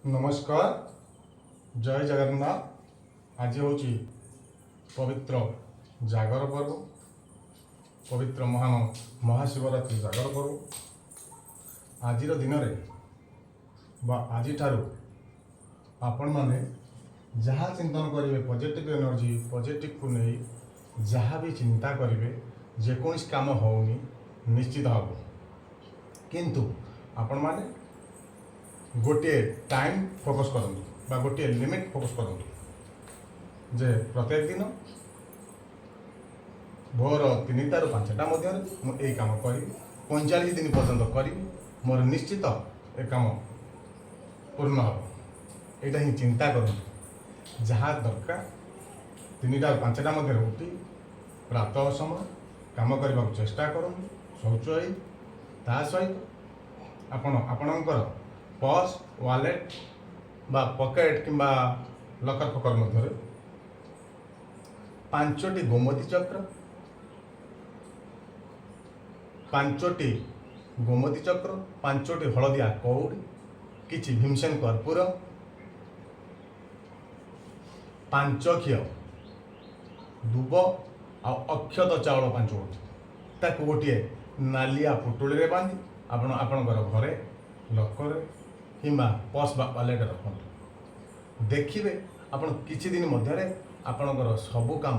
नमस्कार। जय जगन्नाथ। आज हूँ पवित्र जागर पर्व, पवित्र महान महाशिवरात्रि जागर पर्व। आज दिन आज आपण मैंने जहाँ चिंतन करेंगे पॉजिटिव एनर्जी पॉजिटिव को नहीं जहाँ भी चिंता करेंगे जेकोसी काम होनी निश्चित हम किंतु आपण मैंने गोटे टाइम फोकस करूँ गोटे लिमिट फोकस करूँ जे प्रत्येक दिन भोर 3टा ରୁ 5ଟା मध्य मुझे काम करी 45 दिन पर्यंत करी मोर निश्चित ए काम पूर्ण हम यहाँ ही चिंता करूँ जहाँ दरकार 3टा ରୁ 5ଟା मध्य उठी प्रातः समय काम करने को चेष्टा करूँ शौच ता सहित आपणकर पर्स वालेट बा पॉकेट किंबा लकर फकर मध्य 5टी गोमती चक्र 5टी हलदिया कौड़ी किछि भीमसेन कर्पूर 5 खिय दुब आ अक्षत चाउल 5 गोटी ताकू गोटे नालिया पुटुली रे बांधी आपणकर घरे लकर किंबा पर्स वालेट रखते देखिए आपण किछि दिन मध्य आपणकर सबू काम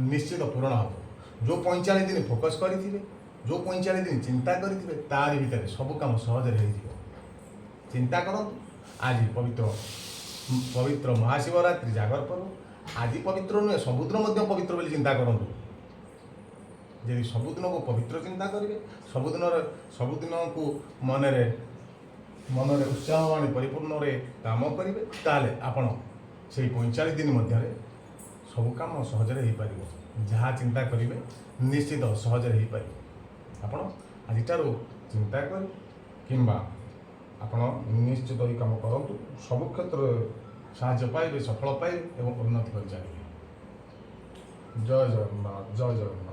निश्चित पूर्ण हम जो 45 दिन फोकस करेंगे जो 45 दिन चिंता करेंगे तार भितर सबू काम सहज हो चिंता करूँ। आज पवित्र महाशिवरात्रि जागर पर्व आज पवित्र नुहे सबुदिन पवित्र बोली चिंता करूँ यदि सबुदिन को पवित्र चिंता करेंगे सबुदिन को मनरे उत्साह आनी परिपूर्ण रे काम करेंगे ताले आपण से 45 दिन मध्य सब काम सहजरे हो पार जहाँ चिंता करेंगे निश्चित सहजरे हो पार आपण आज चिंता कर किंबा आपण निश्चित ही काम करूँ सब क्षेत्र साहाय्य पाइबे सफल पाइबे और उन्नति कर चलिए। जय जगन्नाथ जय जगन्नाथ।